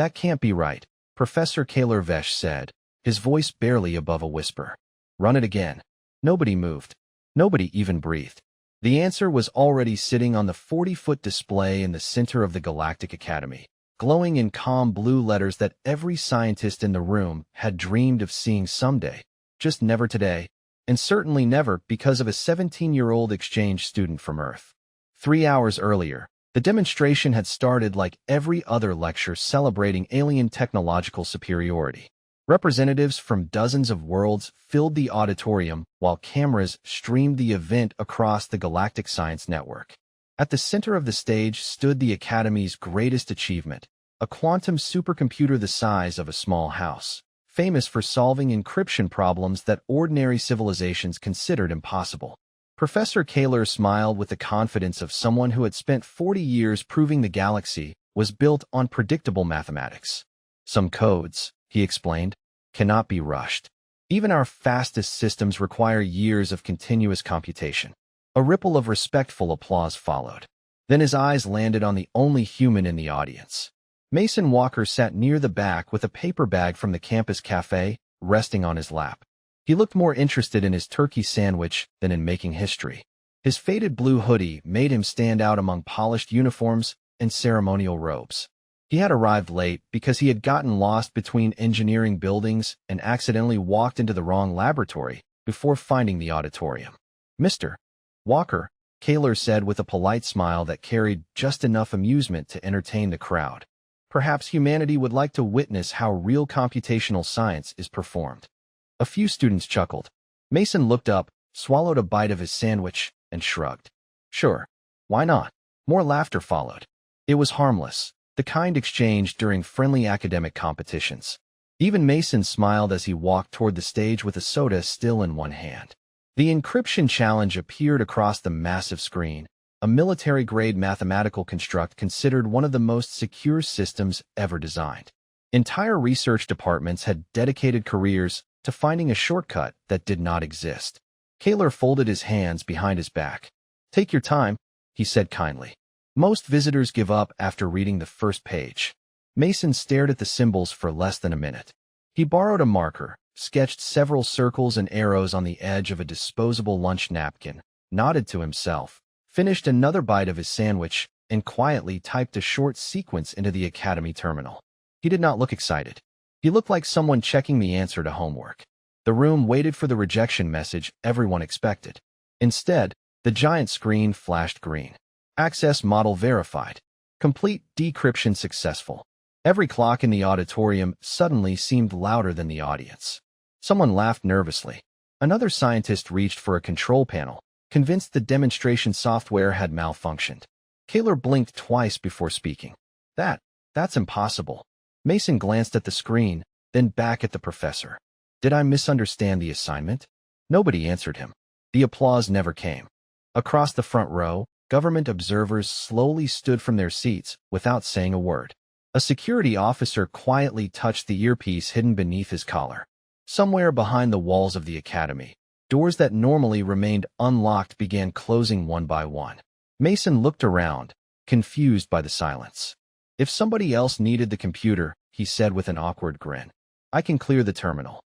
That can't be right, Professor Kaler-Vesh said, his voice barely above a whisper. Run it again. Nobody moved. Nobody even breathed. The answer was already sitting on the 40-foot display in the center of the Galactic Academy, glowing in calm blue letters that every scientist in the room had dreamed of seeing someday, just never today, and certainly never because of a 17-year-old exchange student from Earth. 3 hours earlier, the demonstration had started like every other lecture celebrating alien technological superiority. Representatives from dozens of worlds filled the auditorium while cameras streamed the event across the Galactic Science Network. At the center of the stage stood the Academy's greatest achievement, a quantum supercomputer the size of a small house, famous for solving encryption problems that ordinary civilizations considered impossible. Professor Kaler smiled with the confidence of someone who had spent 40 years proving the galaxy was built on predictable mathematics. Some codes, he explained, cannot be rushed. Even our fastest systems require years of continuous computation. A ripple of respectful applause followed. Then his eyes landed on the only human in the audience. Mason Walker sat near the back with a paper bag from the campus cafe resting on his lap. He looked more interested in his turkey sandwich than in making history. His faded blue hoodie made him stand out among polished uniforms and ceremonial robes. He had arrived late because he had gotten lost between engineering buildings and accidentally walked into the wrong laboratory before finding the auditorium. Mr. Walker, Kaler said with a polite smile that carried just enough amusement to entertain the crowd. Perhaps humanity would like to witness how real computational science is performed. A few students chuckled. Mason looked up, swallowed a bite of his sandwich, and shrugged. Sure, why not? More laughter followed. It was harmless, the kind exchanged during friendly academic competitions. Even Mason smiled as he walked toward the stage with a soda still in one hand. The encryption challenge appeared across the massive screen, a military-grade mathematical construct considered one of the most secure systems ever designed. Entire research departments had dedicated careers to finding a shortcut that did not exist. Kaler folded his hands behind his back. Take your time, he said kindly. Most visitors give up after reading the first page. Mason stared at the symbols for less than a minute. He borrowed a marker, sketched several circles and arrows on the edge of a disposable lunch napkin, nodded to himself, finished another bite of his sandwich, and quietly typed a short sequence into the Academy terminal. He did not look excited. He looked like someone checking the answer to homework. The room waited for the rejection message everyone expected. Instead, the giant screen flashed green. Access model verified. Complete decryption successful. Every clock in the auditorium suddenly seemed louder than the audience. Someone laughed nervously. Another scientist reached for a control panel, convinced the demonstration software had malfunctioned. Kaler blinked twice before speaking. That's impossible. Mason glanced at the screen, then back at the professor. Did I misunderstand the assignment? Nobody answered him. The applause never came. Across the front row, government observers slowly stood from their seats without saying a word. A security officer quietly touched the earpiece hidden beneath his collar. Somewhere behind the walls of the academy, doors that normally remained unlocked began closing one by one. Mason looked around, confused by the silence. If somebody else needed the computer, he said with an awkward grin, I can clear the terminal.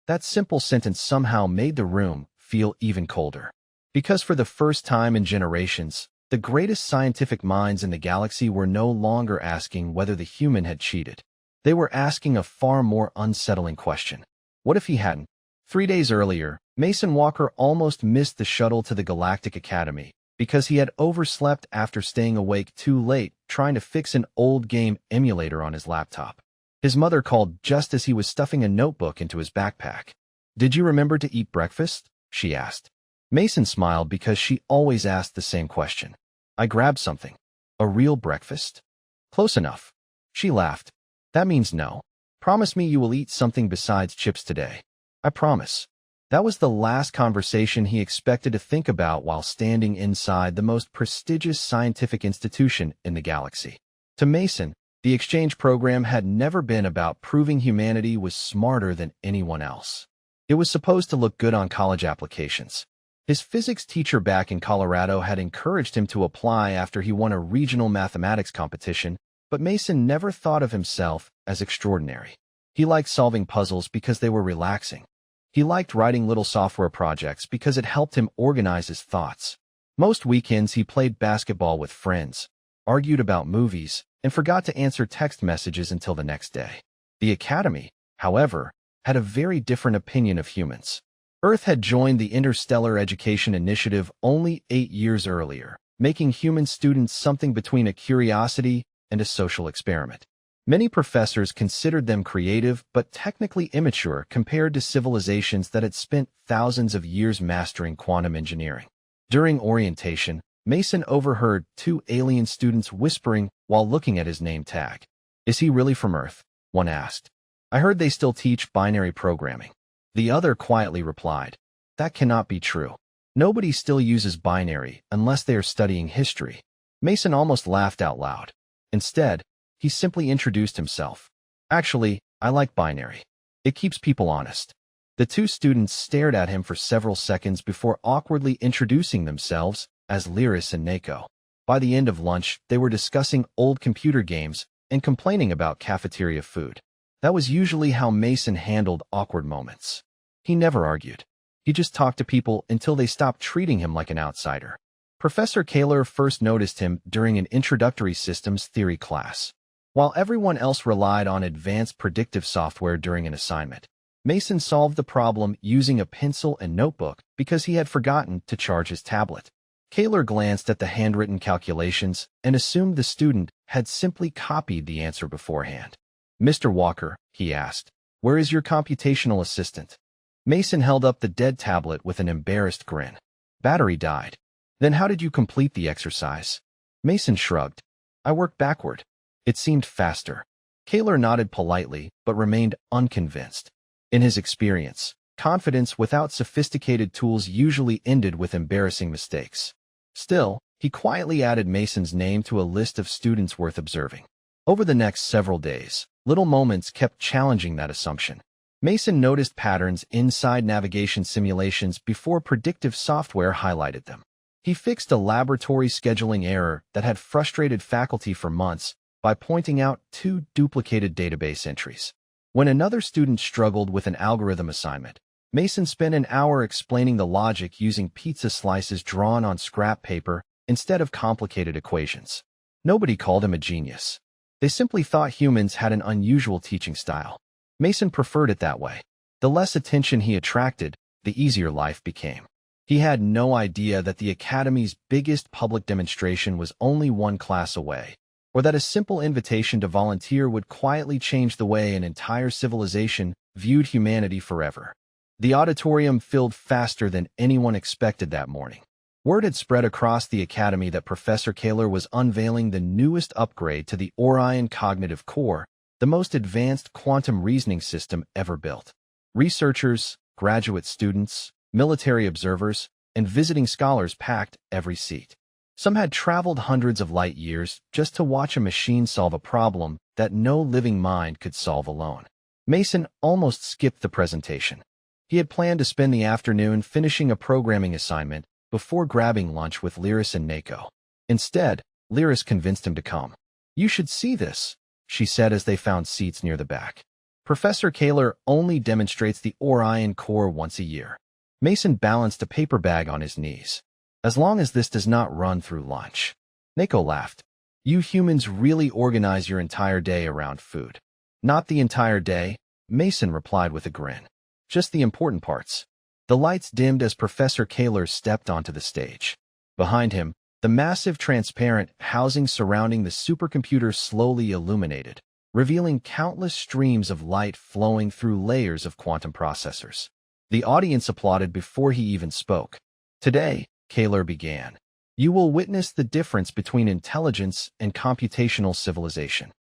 That simple sentence somehow made the room feel even colder. Because for the first time in generations, the greatest scientific minds in the galaxy were no longer asking whether the human had cheated. They were asking a far more unsettling question. What if he hadn't? 3 days earlier, Mason Walker almost missed the shuttle to the Galactic Academy because he had overslept after staying awake too late trying to fix an old game emulator on his laptop. His mother called just as he was stuffing a notebook into his backpack. Did you remember to eat breakfast? She asked. Mason smiled because she always asked the same question. I grabbed something. A real breakfast? Close enough. She laughed. That means no. Promise me you will eat something besides chips today. I promise. That was the last conversation he expected to think about while standing inside the most prestigious scientific institution in the galaxy. To Mason, the exchange program had never been about proving humanity was smarter than anyone else. It was supposed to look good on college applications. His physics teacher back in Colorado had encouraged him to apply after he won a regional mathematics competition But Mason never thought of himself as extraordinary. He liked solving puzzles because they were relaxing. He liked writing little software projects because it helped him organize his thoughts. Most weekends he played basketball with friends, argued about movies, and forgot to answer text messages until the next day. The Academy, however, had a very different opinion of humans. Earth had joined the Interstellar Education Initiative only 8 years earlier, making human students something between a curiosity and a social experiment. Many professors considered them creative but technically immature compared to civilizations that had spent thousands of years mastering quantum engineering. During orientation, Mason overheard 2 alien students whispering while looking at his name tag. "Is he really from Earth?" one asked. "I heard they still teach binary programming." The other quietly replied, "That cannot be true. Nobody still uses binary unless they are studying history." Mason almost laughed out loud. Instead, he simply introduced himself. "Actually, I like binary. It keeps people honest." The 2 students stared at him for several seconds before awkwardly introducing themselves as Lyris and Nako. By the end of lunch, they were discussing old computer games and complaining about cafeteria food. That was usually how Mason handled awkward moments. He never argued. He just talked to people until they stopped treating him like an outsider. Professor Kaler first noticed him during an introductory systems theory class. While everyone else relied on advanced predictive software during an assignment, Mason solved the problem using a pencil and notebook because he had forgotten to charge his tablet. Kaler glanced at the handwritten calculations and assumed the student had simply copied the answer beforehand. "Mr. Walker," he asked, "where is your computational assistant?" Mason held up the dead tablet with an embarrassed grin. "Battery died." "Then how did you complete the exercise?" Mason shrugged. "I worked backward. It seemed faster." Kaler nodded politely but remained unconvinced. In his experience, confidence without sophisticated tools usually ended with embarrassing mistakes. Still, he quietly added Mason's name to a list of students worth observing. Over the next several days, little moments kept challenging that assumption. Mason noticed patterns inside navigation simulations before predictive software highlighted them. He fixed a laboratory scheduling error that had frustrated faculty for months by pointing out 2 duplicated database entries. When another student struggled with an algorithm assignment, Mason spent an hour explaining the logic using pizza slices drawn on scrap paper instead of complicated equations. Nobody called him a genius. They simply thought humans had an unusual teaching style. Mason preferred it that way. The less attention he attracted, the easier life became. He had no idea that the Academy's biggest public demonstration was only 1 class away, or that a simple invitation to volunteer would quietly change the way an entire civilization viewed humanity forever. The auditorium filled faster than anyone expected that morning. Word had spread across the Academy that Professor Kaler was unveiling the newest upgrade to the Orion Cognitive Core, the most advanced quantum reasoning system ever built. Researchers, graduate students, military observers, and visiting scholars packed every seat. Some had traveled hundreds of light years just to watch a machine solve a problem that no living mind could solve alone. Mason almost skipped the presentation. He had planned to spend the afternoon finishing a programming assignment before grabbing lunch with Lyris and Nako. Instead, Lyris convinced him to come. "You should see this," she said as they found seats near the back. "Professor Kaler only demonstrates the Orion core once a year." Mason balanced a paper bag on his knees. "As long as this does not run through lunch." Nako laughed. "You humans really organize your entire day around food." "Not the entire day," Mason replied with a grin. "Just the important parts." The lights dimmed as Professor Kaler stepped onto the stage. Behind him, the massive transparent housing surrounding the supercomputer slowly illuminated, revealing countless streams of light flowing through layers of quantum processors. The audience applauded before he even spoke. "Today," Kaler began, "you will witness the difference between intelligence and computational civilization."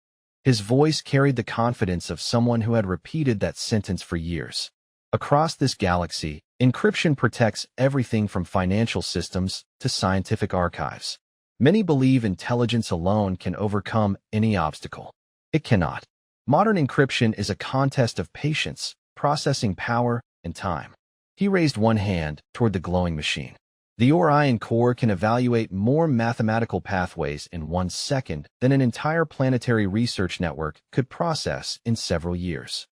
His voice carried the confidence of someone who had repeated that sentence for years. Across this galaxy, encryption protects everything from financial systems to scientific archives. Many believe intelligence alone can overcome any obstacle. It cannot. Modern encryption is a contest of patience, processing power, and time. He raised one hand toward the glowing machine. The Orion core can evaluate more mathematical pathways in 1 second than an entire planetary research network could process in several years.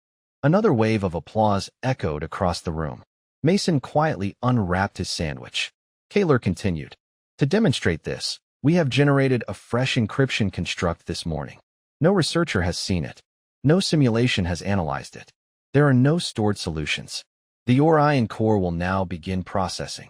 Another wave of applause echoed across the room. Mason quietly unwrapped his sandwich. Kaler continued. To demonstrate this, we have generated a fresh encryption construct this morning. No researcher has seen it. No simulation has analyzed it. There are no stored solutions. The Orion core will now begin processing.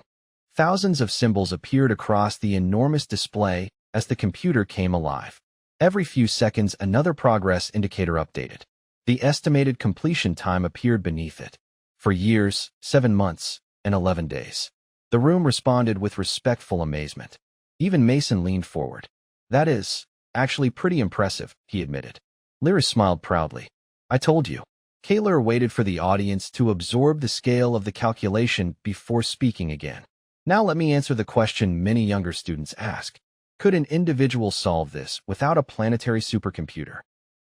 Thousands of symbols appeared across the enormous display as the computer came alive. Every few seconds, another progress indicator updated. The estimated completion time appeared beneath it. For years, 7 months, and 11 days. The room responded with respectful amazement. Even Mason leaned forward. That is, actually pretty impressive, he admitted. Lyris smiled proudly. I told you. Kaler waited for the audience to absorb the scale of the calculation before speaking again. Now let me answer the question many younger students ask. Could an individual solve this without a planetary supercomputer?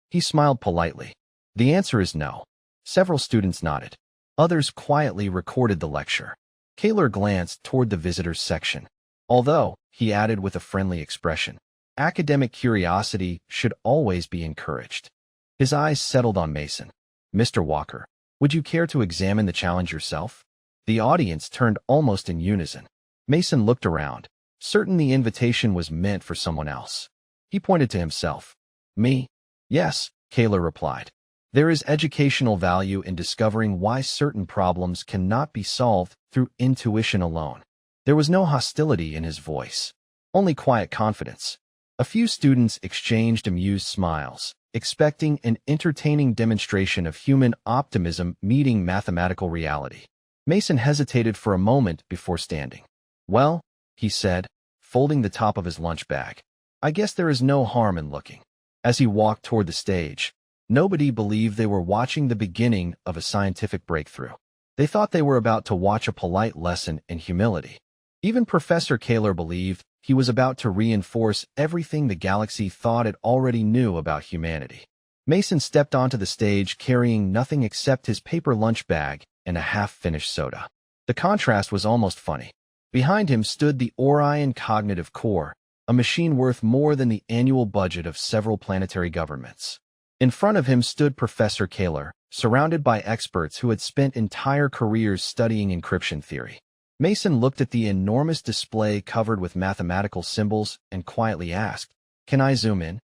He smiled politely. The answer is no. Several students nodded. Others quietly recorded the lecture. Kaler glanced toward the visitors section. Although, he added with a friendly expression, academic curiosity should always be encouraged. His eyes settled on Mason. Mr. Walker, would you care to examine the challenge yourself? The audience turned almost in unison. Mason looked around, certain the invitation was meant for someone else. He pointed to himself. Me? Yes, Kaler replied. There is educational value in discovering why certain problems cannot be solved through intuition alone. There was no hostility in his voice, only quiet confidence. A few students exchanged amused smiles, expecting an entertaining demonstration of human optimism meeting mathematical reality. Mason hesitated for a moment before standing. Well, he said, folding the top of his lunch bag, I guess there is no harm in looking. As he walked toward the stage, nobody believed they were watching the beginning of a scientific breakthrough. They thought they were about to watch a polite lesson in humility. Even Professor Kaler believed he was about to reinforce everything the galaxy thought it already knew about humanity. Mason stepped onto the stage carrying nothing except his paper lunch bag and a half-finished soda. The contrast was almost funny. Behind him stood the Orion Cognitive Core, a machine worth more than the annual budget of several planetary governments. In front of him stood Professor Kaler, surrounded by experts who had spent entire careers studying encryption theory. Mason looked at the enormous display covered with mathematical symbols and quietly asked, Can I zoom in?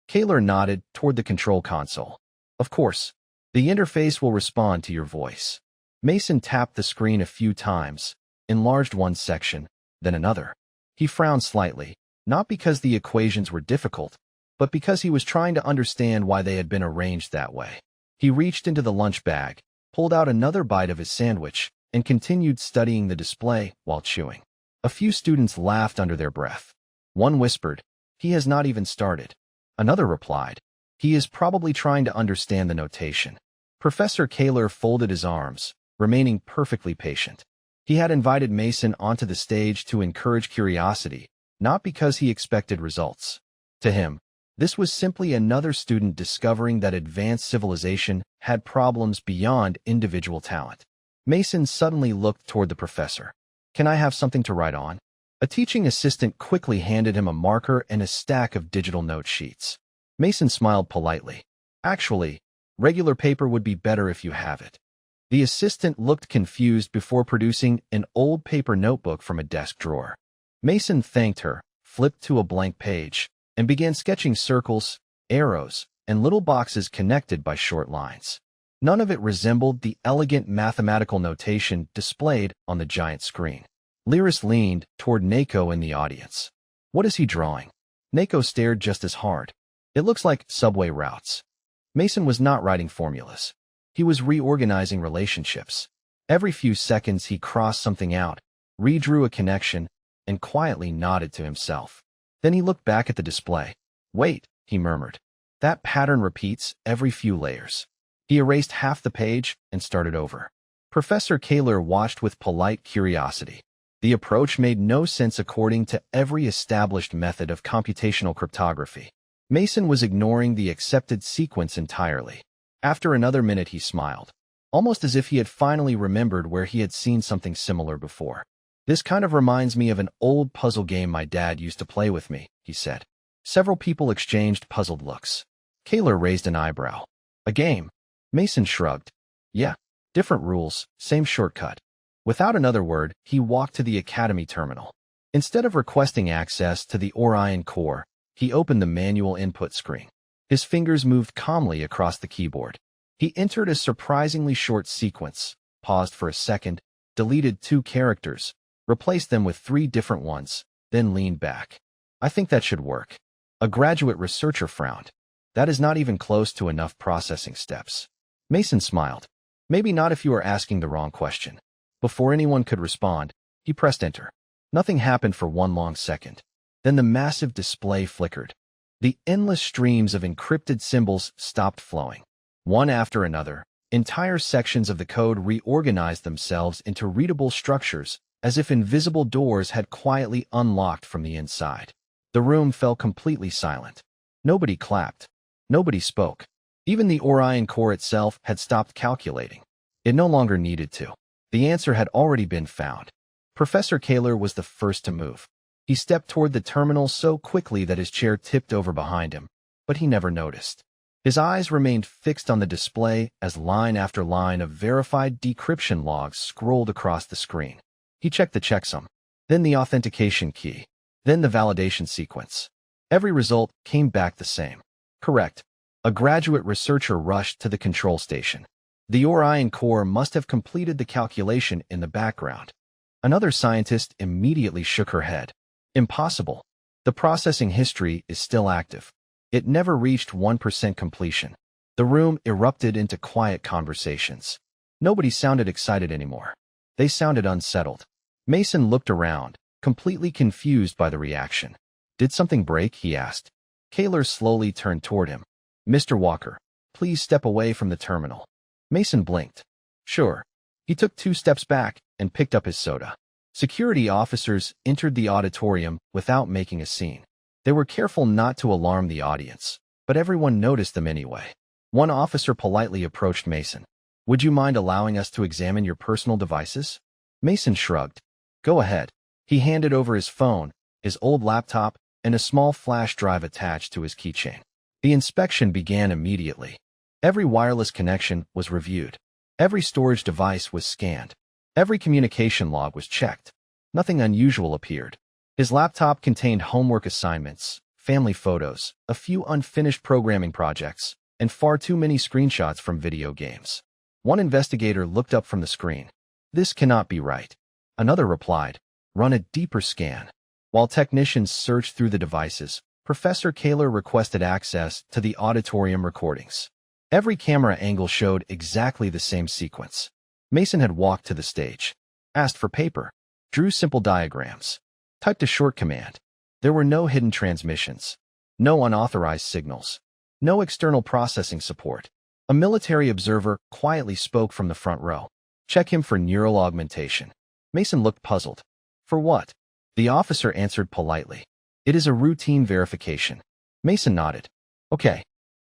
Kaler nodded toward the control console. Of course. The interface will respond to your voice. Mason tapped the screen a few times, enlarged one section, then another. He frowned slightly, not because the equations were difficult, but because he was trying to understand why they had been arranged that way. He reached into the lunch bag, pulled out another bite of his sandwich, and continued studying the display while chewing. A few students laughed under their breath. One whispered, He has not even started. Another replied, He is probably trying to understand the notation. Professor Kaler folded his arms, remaining perfectly patient. He had invited Mason onto the stage to encourage curiosity, not because he expected results. To him, this was simply another student discovering that advanced civilization had problems beyond individual talent. Mason suddenly looked toward the professor. Can I have something to write on? A teaching assistant quickly handed him a marker and a stack of digital note sheets. Mason smiled politely. Actually, regular paper would be better if you have it. The assistant looked confused before producing an old paper notebook from a desk drawer. Mason thanked her, flipped to a blank page, and began sketching circles, arrows, and little boxes connected by short lines. None of it resembled the elegant mathematical notation displayed on the giant screen. Lyris leaned toward Nako in the audience. What is he drawing? Nako stared just as hard. It looks like subway routes. Mason was not writing formulas. He was reorganizing relationships. Every few seconds he crossed something out, redrew a connection, and quietly nodded to himself. Then he looked back at the display. Wait, he murmured. That pattern repeats every few layers. He erased half the page and started over. Professor Kaler watched with polite curiosity. The approach made no sense according to every established method of computational cryptography. Mason was ignoring the accepted sequence entirely. After another minute he smiled, almost as if he had finally remembered where he had seen something similar before. This kind of reminds me of an old puzzle game my dad used to play with me, he said. Several people exchanged puzzled looks. Kaler raised an eyebrow. A game? Mason shrugged. Yeah, different rules, same shortcut. Without another word, he walked to the Academy terminal. Instead of requesting access to the Orion core, he opened the manual input screen. His fingers moved calmly across the keyboard. He entered a surprisingly short sequence, paused for a second, deleted 2 characters, replaced them with 3 different ones, then leaned back. I think that should work. A graduate researcher frowned. That is not even close to enough processing steps. Mason smiled. Maybe not if you are asking the wrong question. Before anyone could respond, he pressed enter. Nothing happened for 1 long second. Then the massive display flickered. The endless streams of encrypted symbols stopped flowing. One after another, entire sections of the code reorganized themselves into readable structures, as if invisible doors had quietly unlocked from the inside. The room fell completely silent. Nobody clapped. Nobody spoke. Even the Orion core itself had stopped calculating. It no longer needed to. The answer had already been found. Professor Kaler was the first to move. He stepped toward the terminal so quickly that his chair tipped over behind him, but he never noticed. His eyes remained fixed on the display as line after line of verified decryption logs scrolled across the screen. He checked the checksum, then the authentication key, then the validation sequence. Every result came back the same. Correct. A graduate researcher rushed to the control station. The Orion core must have completed the calculation in the background. Another scientist immediately shook her head. Impossible. The processing history is still active. It never reached 1% completion. The room erupted into quiet conversations. Nobody sounded excited anymore. They sounded unsettled. Mason looked around, completely confused by the reaction. Did something break? He asked. Kaler slowly turned toward him. Mr. Walker, please step away from the terminal. Mason blinked. Sure. He took 2 steps back and picked up his soda. Security officers entered the auditorium without making a scene. They were careful not to alarm the audience, but everyone noticed them anyway. One officer politely approached Mason. Would you mind allowing us to examine your personal devices? Mason shrugged. Go ahead. He handed over his phone, his old laptop, and a small flash drive attached to his keychain. The inspection began immediately. Every wireless connection was reviewed. Every storage device was scanned. Every communication log was checked. Nothing unusual appeared. His laptop contained homework assignments, family photos, a few unfinished programming projects, and far too many screenshots from video games. One investigator looked up from the screen. This cannot be right. Another replied, run a deeper scan. While technicians searched through the devices, Professor Kaler requested access to the auditorium recordings. Every camera angle showed exactly the same sequence. Mason had walked to the stage, asked for paper, drew simple diagrams, typed a short command. There were no hidden transmissions, no unauthorized signals, no external processing support. A military observer quietly spoke from the front row. Check him for neural augmentation. Mason looked puzzled. For what? The officer answered politely. It is a routine verification. Mason nodded. Okay.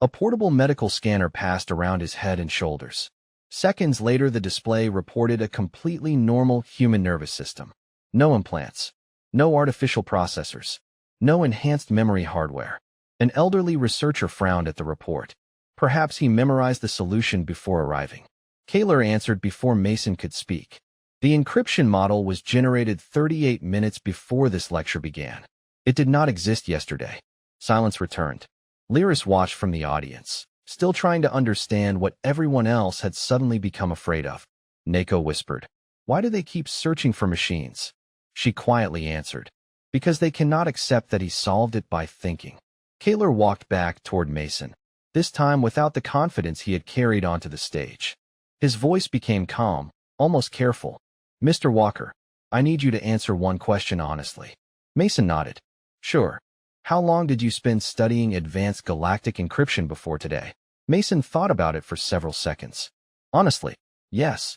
A portable medical scanner passed around his head and shoulders. Seconds later, the display reported a completely normal human nervous system. No implants. No artificial processors. No enhanced memory hardware. An elderly researcher frowned at the report. Perhaps he memorized the solution before arriving. Kaler answered before Mason could speak. The encryption model was generated 38 minutes before this lecture began. It did not exist yesterday. Silence returned. Lyris watched from the audience, still trying to understand what everyone else had suddenly become afraid of. Neko whispered, "Why do they keep searching for machines?" She quietly answered, "Because they cannot accept that he solved it by thinking." Kaler walked back toward Mason, this time without the confidence he had carried onto the stage. His voice became calm, almost careful. "Mr. Walker, I need you to answer one question honestly." Mason nodded. "Sure. How long did you spend studying advanced galactic encryption before today?" Mason thought about it for several seconds. "Honestly, yes.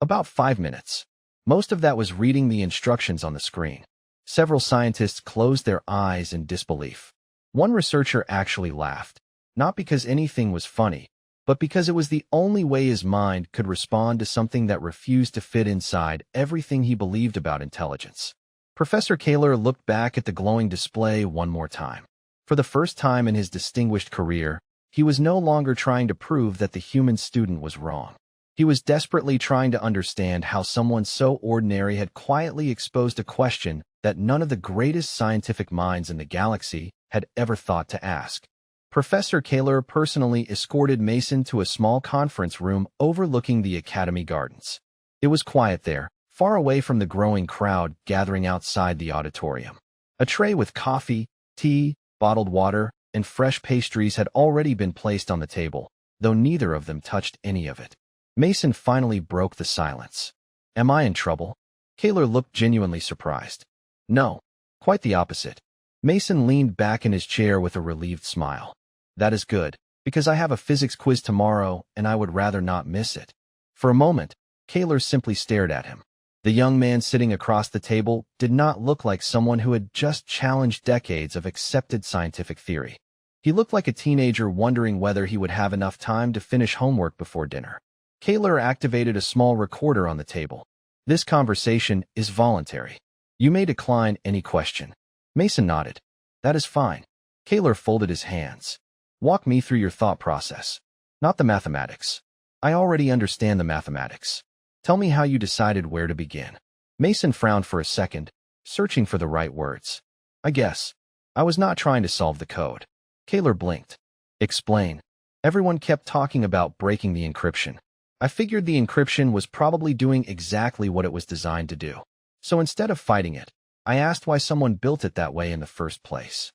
About 5 minutes. Most of that was reading the instructions on the screen." Several scientists closed their eyes in disbelief. One researcher actually laughed, not because anything was funny, but because it was the only way his mind could respond to something that refused to fit inside everything he believed about intelligence. Professor Kaler looked back at the glowing display one more time. For the first time in his distinguished career, he was no longer trying to prove that the human student was wrong. He was desperately trying to understand how someone so ordinary had quietly exposed a question that none of the greatest scientific minds in the galaxy had ever thought to ask. Professor Kaler personally escorted Mason to a small conference room overlooking the Academy Gardens. It was quiet there, far away from the growing crowd gathering outside the auditorium. A tray with coffee, tea, bottled water, and fresh pastries had already been placed on the table, though neither of them touched any of it. Mason finally broke the silence. "Am I in trouble?" Kaler looked genuinely surprised. "No, quite the opposite." Mason leaned back in his chair with a relieved smile. "That is good, because I have a physics quiz tomorrow and I would rather not miss it." For a moment, Kaler simply stared at him. The young man sitting across the table did not look like someone who had just challenged decades of accepted scientific theory. He looked like a teenager wondering whether he would have enough time to finish homework before dinner. Kaler activated a small recorder on the table. "This conversation is voluntary. You may decline any question." Mason nodded. "That is fine." Kaler folded his hands. "Walk me through your thought process. Not the mathematics. I already understand the mathematics. Tell me how you decided where to begin." Mason frowned for a second, searching for the right words. "I guess. I was not trying to solve the code." Kaler blinked. "Explain." "Everyone kept talking about breaking the encryption. I figured the encryption was probably doing exactly what it was designed to do. So instead of fighting it, I asked why someone built it that way in the first place."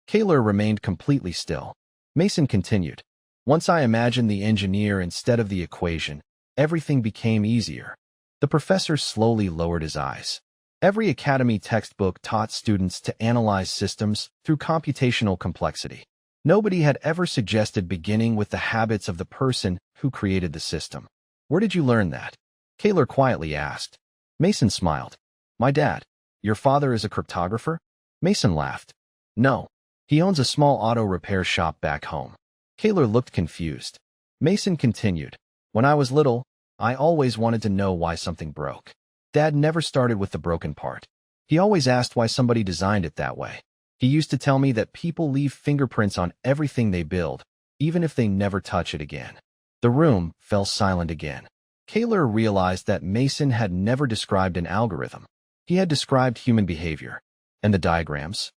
Kaler remained completely still. Mason continued. "Once I imagined the engineer instead of the equation, everything became easier." The professor slowly lowered his eyes. Every academy textbook taught students to analyze systems through computational complexity. Nobody had ever suggested beginning with the habits of the person who created the system. "Where did you learn that?" Kaler quietly asked. Mason smiled. "My dad." "Your father is a cryptographer?" Mason laughed. "No. He owns a small auto repair shop back home." Kaler looked confused. Mason continued. "When I was little, I always wanted to know why something broke. Dad never started with the broken part. He always asked why somebody designed it that way. He used to tell me that people leave fingerprints on everything they build, even if they never touch it again." The room fell silent again. Kaler realized that Mason had never described an algorithm. He had described human behavior. "And the diagrams?"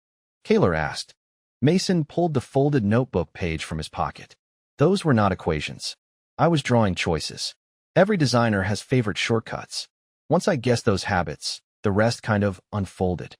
Kaler asked. Mason pulled the folded notebook page from his pocket. "Those were not equations. I was drawing choices. Every designer has favorite shortcuts. Once I guessed those habits, the rest kind of unfolded."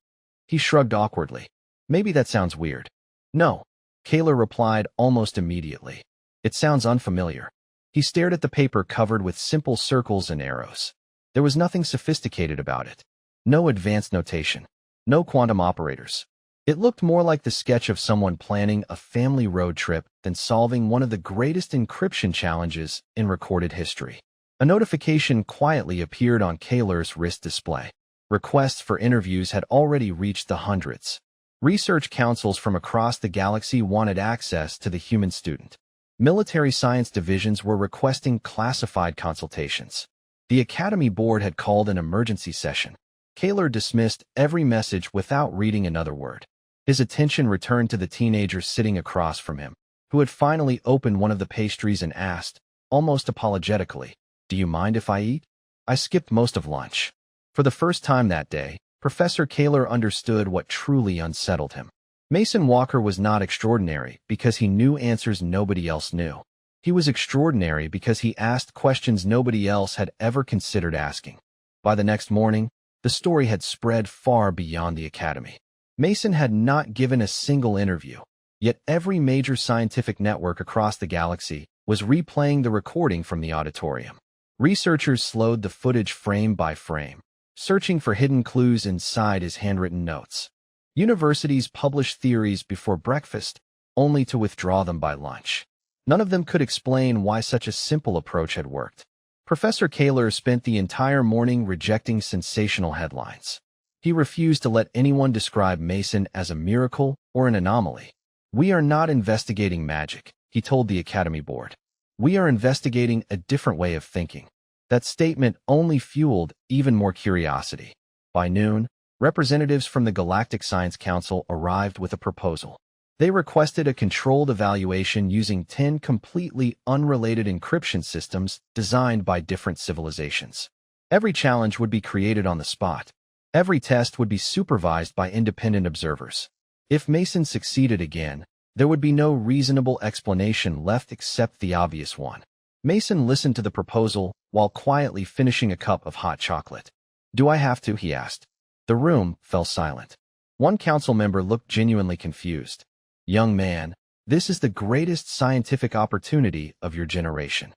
He shrugged awkwardly. "Maybe that sounds weird." "No," Kaler replied almost immediately. "It sounds unfamiliar." He stared at the paper covered with simple circles and arrows. There was nothing sophisticated about it. No advanced notation. No quantum operators. It looked more like the sketch of someone planning a family road trip than solving one of the greatest encryption challenges in recorded history. A notification quietly appeared on Kaler's wrist display. Requests for interviews had already reached the hundreds. Research councils from across the galaxy wanted access to the human student. Military science divisions were requesting classified consultations. The Academy Board had called an emergency session. Kaler dismissed every message without reading another word. His attention returned to the teenager sitting across from him, who had finally opened one of the pastries and asked, almost apologetically, "Do you mind if I eat?" "I skipped most of lunch." For the first time that day, Professor Kaler understood what truly unsettled him. Mason Walker was not extraordinary because he knew answers nobody else knew. He was extraordinary because he asked questions nobody else had ever considered asking. By the next morning, the story had spread far beyond the academy. Mason had not given a single interview, yet every major scientific network across the galaxy was replaying the recording from the auditorium. Researchers slowed the footage frame by frame, searching for hidden clues inside his handwritten notes. Universities published theories before breakfast, only to withdraw them by lunch. None of them could explain why such a simple approach had worked. Professor Kaler spent the entire morning rejecting sensational headlines. He refused to let anyone describe Mason as a miracle or an anomaly. "We are not investigating magic," he told the Academy Board. We are investigating a different way of thinking. That statement only fueled even more curiosity. By noon, representatives from the Galactic Science Council arrived with a proposal. They requested a controlled evaluation using 10 completely unrelated encryption systems designed by different civilizations. Every challenge would be created on the spot. Every test would be supervised by independent observers. If Mason succeeded again, there would be no reasonable explanation left except the obvious one. Mason listened to the proposal while quietly finishing a cup of hot chocolate. "Do I have to?" he asked. The room fell silent. One council member looked genuinely confused. "Young man, this is the greatest scientific opportunity of your generation."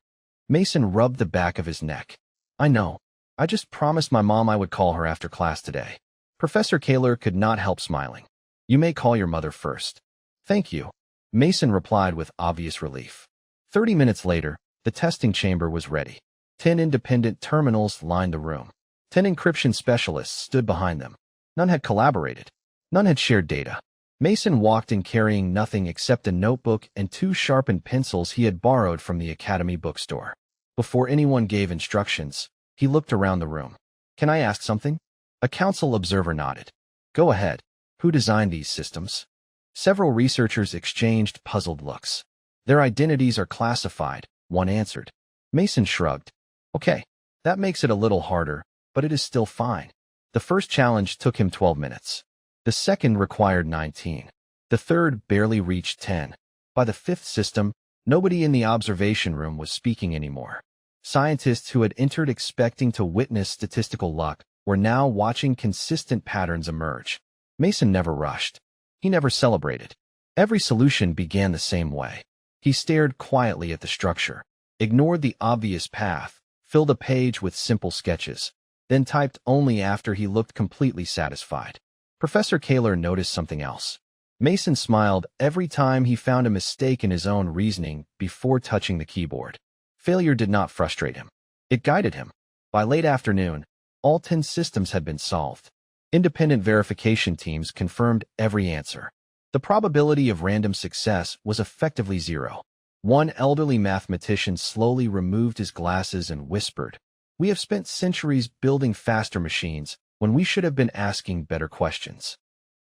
Mason rubbed the back of his neck. "I know. I just promised my mom I would call her after class today." Professor Kaler could not help smiling. "You may call your mother first." "Thank you," Mason replied with obvious relief. 30 minutes later, the testing chamber was ready. 10 independent terminals lined the room. 10 encryption specialists stood behind them. None had collaborated. None had shared data. Mason walked in carrying nothing except a notebook and 2 sharpened pencils he had borrowed from the Academy bookstore. Before anyone gave instructions, he looked around the room. "Can I ask something?" A council observer nodded. "Go ahead. Who designed these systems?" Several researchers exchanged puzzled looks. "Their identities are classified," one answered. Mason shrugged. "Okay, that makes it a little harder, but it is still fine." The first challenge took him 12 minutes. The second required 19. The third barely reached 10. By the fifth system, nobody in the observation room was speaking anymore. Scientists who had entered expecting to witness statistical luck were now watching consistent patterns emerge. Mason never rushed. He never celebrated. Every solution began the same way. He stared quietly at the structure, ignored the obvious path, filled a page with simple sketches, then typed only after he looked completely satisfied. Professor Kaler noticed something else. Mason smiled every time he found a mistake in his own reasoning before touching the keyboard. Failure did not frustrate him. It guided him. By late afternoon, all 10 systems had been solved. Independent verification teams confirmed every answer. The probability of random success was effectively 0. One elderly mathematician slowly removed his glasses and whispered, "We have spent centuries building faster machines when we should have been asking better questions."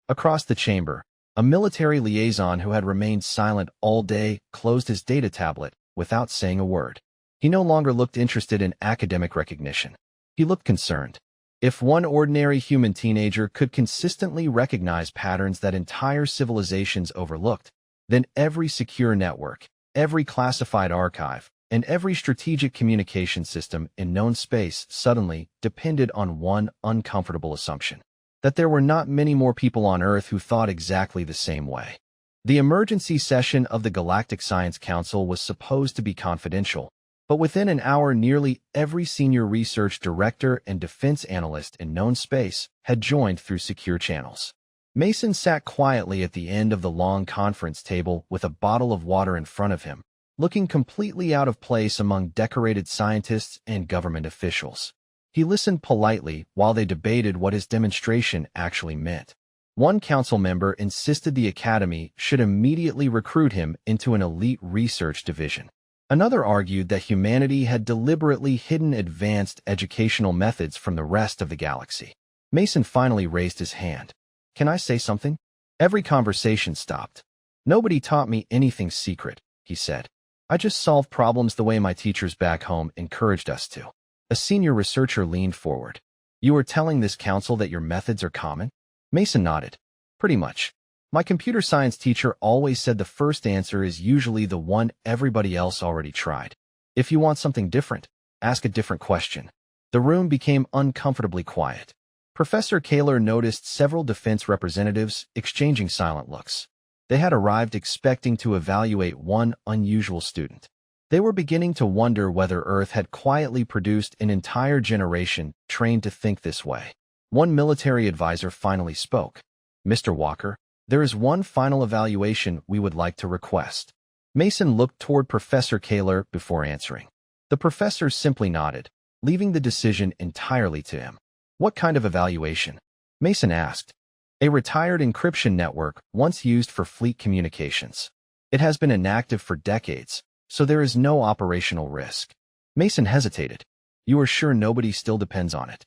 Across the chamber, a military liaison who had remained silent all day closed his data tablet without saying a word. He no longer looked interested in academic recognition. He looked concerned. If one ordinary human teenager could consistently recognize patterns that entire civilizations overlooked, then every secure network, every classified archive, and every strategic communication system in known space suddenly depended on one uncomfortable assumption: that there were not many more people on Earth who thought exactly the same way. The emergency session of the Galactic Science Council was supposed to be confidential, but within an hour nearly every senior research director and defense analyst in known space had joined through secure channels. Mason sat quietly at the end of the long conference table with a bottle of water in front of him, looking completely out of place among decorated scientists and government officials. He listened politely while they debated what his demonstration actually meant. One council member insisted the Academy should immediately recruit him into an elite research division. Another argued that humanity had deliberately hidden advanced educational methods from the rest of the galaxy. Mason finally raised his hand. "Can I say something?" Every conversation stopped. "Nobody taught me anything secret," he said. "I just solved problems the way my teachers back home encouraged us to." A senior researcher leaned forward. "You are telling this council that your methods are common?" Mason nodded. "Pretty much. My computer science teacher always said the first answer is usually the one everybody else already tried. If you want something different, ask a different question." The room became uncomfortably quiet. Professor Kaler noticed several defense representatives exchanging silent looks. They had arrived expecting to evaluate one unusual student. They were beginning to wonder whether Earth had quietly produced an entire generation trained to think this way. One military advisor finally spoke. "Mr. Walker, there is one final evaluation we would like to request." Mason looked toward Professor Kaler before answering. The professor simply nodded, leaving the decision entirely to him. "What kind of evaluation?" Mason asked. "A retired encryption network once used for fleet communications. It has been inactive for decades, So there is no operational risk. Mason hesitated. You are sure nobody still depends on it?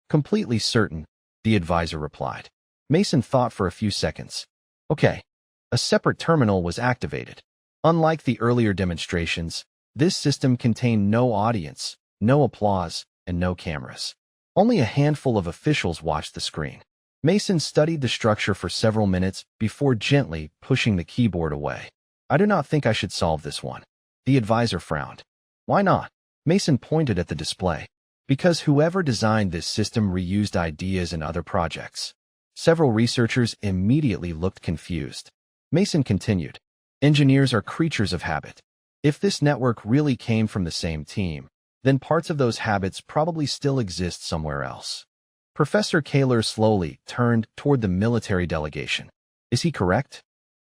Completely certain, the advisor replied. Mason thought for a few seconds. Okay. A separate terminal was activated. Unlike the earlier demonstrations, this system contained no audience, no applause, and no cameras. Only a handful of officials watched the screen. Mason studied the structure for several minutes before gently pushing the keyboard away. I do not think I should solve this one. The advisor frowned. Why not? Mason pointed at the display. Because whoever designed this system reused ideas in other projects. Several researchers immediately looked confused. Mason continued. Engineers are creatures of habit. If this network really came from the same team, then parts of those habits probably still exist somewhere else. Professor Kaler slowly turned toward the military delegation. Is he correct?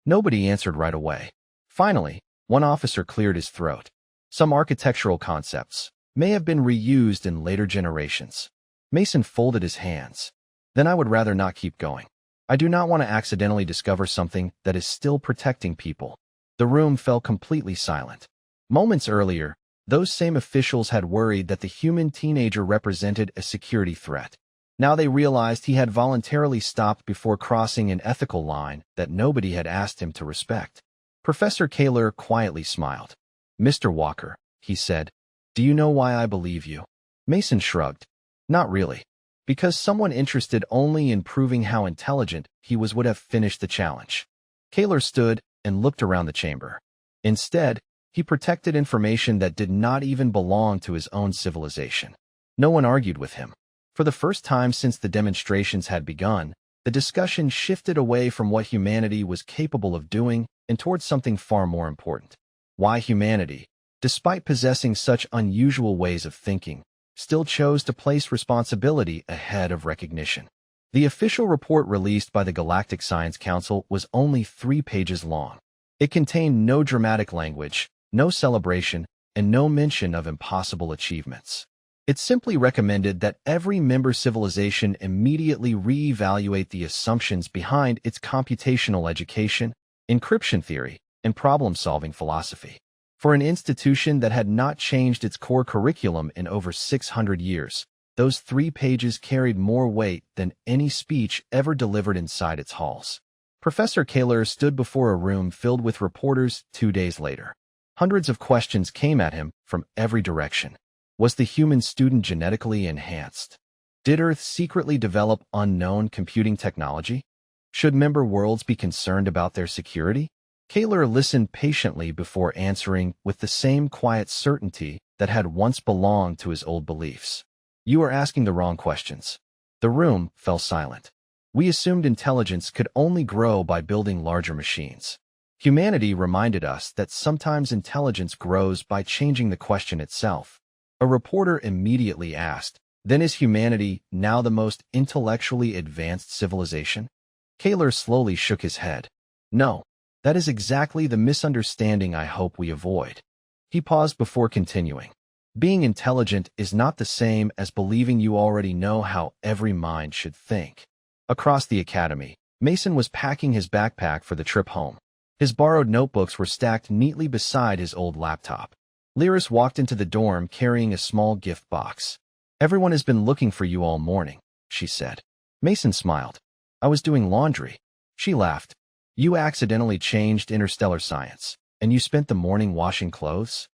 Nobody answered right away. Finally, one officer cleared his throat. Some architectural concepts may have been reused in later generations. Mason folded his hands. Then I would rather not keep going. I do not want to accidentally discover something that is still protecting people. The room fell completely silent. Moments earlier, those same officials had worried that the human teenager represented a security threat. Now they realized he had voluntarily stopped before crossing an ethical line that nobody had asked him to respect. Professor Kaler quietly smiled. Mr. Walker, he said, do you know why I believe you? Mason shrugged. Not really. Because someone interested only in proving how intelligent he was would have finished the challenge. Kaler stood and looked around the chamber. Instead, he protected information that did not even belong to his own civilization. No one argued with him. For the first time since the demonstrations had begun, the discussion shifted away from what humanity was capable of doing and towards something far more important. Why humanity, despite possessing such unusual ways of thinking, still chose to place responsibility ahead of recognition. The official report released by the Galactic Science Council was only 3 pages long. It contained no dramatic language, no celebration, and no mention of impossible achievements. It simply recommended that every member civilization immediately re-evaluate the assumptions behind its computational education, encryption theory, and problem-solving philosophy. For an institution that had not changed its core curriculum in over 600 years, those 3 pages carried more weight than any speech ever delivered inside its halls. Professor Kaler stood before a room filled with reporters 2 days later. Hundreds of questions came at him from every direction. Was the human student genetically enhanced? Did Earth secretly develop unknown computing technology? Should member worlds be concerned about their security? Kaler listened patiently before answering with the same quiet certainty that had once belonged to his old beliefs. You are asking the wrong questions. The room fell silent. We assumed intelligence could only grow by building larger machines. Humanity reminded us that sometimes intelligence grows by changing the question itself. A reporter immediately asked, then is humanity now the most intellectually advanced civilization? Kaler slowly shook his head. No, that is exactly the misunderstanding I hope we avoid. He paused before continuing. Being intelligent is not the same as believing you already know how every mind should think. Across the academy, Mason was packing his backpack for the trip home. His borrowed notebooks were stacked neatly beside his old laptop. Lyris walked into the dorm carrying a small gift box. Everyone has been looking for you all morning, she said. Mason smiled. I was doing laundry. She laughed. You accidentally changed interstellar science, and you spent the morning washing clothes?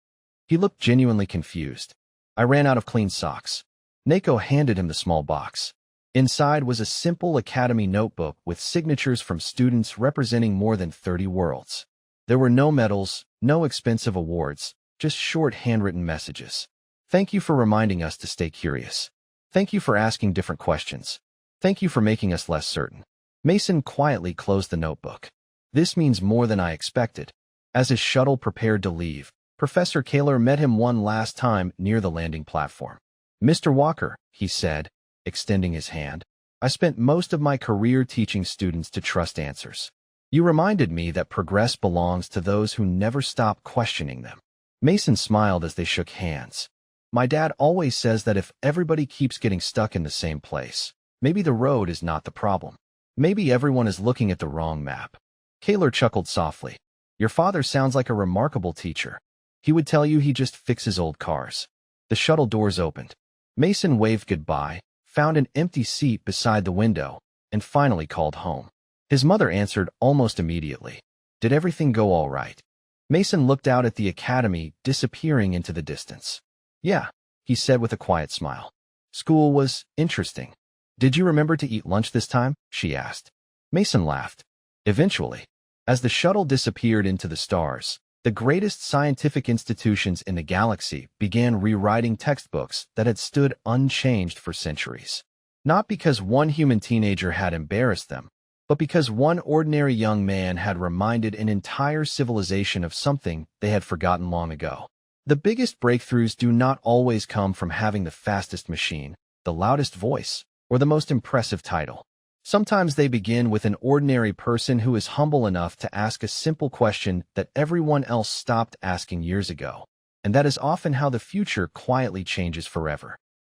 He looked genuinely confused. I ran out of clean socks. Nako handed him the small box. Inside was a simple academy notebook with signatures from students representing more than 30 worlds. There were no medals, no expensive awards, just short handwritten messages. Thank you for reminding us to stay curious. Thank you for asking different questions. Thank you for making us less certain. Mason quietly closed the notebook. This means more than I expected. As his shuttle prepared to leave, Professor Kaler met him one last time near the landing platform. Mr. Walker, he said, extending his hand, I spent most of my career teaching students to trust answers. You reminded me that progress belongs to those who never stop questioning them. Mason smiled as they shook hands. My dad always says that if everybody keeps getting stuck in the same place, maybe the road is not the problem. Maybe everyone is looking at the wrong map. Kaler chuckled softly. Your father sounds like a remarkable teacher. He would tell you he just fixes old cars. The shuttle doors opened. Mason waved goodbye, found an empty seat beside the window, and finally called home. His mother answered almost immediately. Did everything go all right? Mason looked out at the academy disappearing into the distance. Yeah, he said with a quiet smile. School was interesting. Did you remember to eat lunch this time? She asked. Mason laughed. Eventually, as the shuttle disappeared into the stars, the greatest scientific institutions in the galaxy began rewriting textbooks that had stood unchanged for centuries. Not because one human teenager had embarrassed them, but because one ordinary young man had reminded an entire civilization of something they had forgotten long ago. The biggest breakthroughs do not always come from having the fastest machine, the loudest voice, or the most impressive title. Sometimes they begin with an ordinary person who is humble enough to ask a simple question that everyone else stopped asking years ago. And that is often how the future quietly changes forever.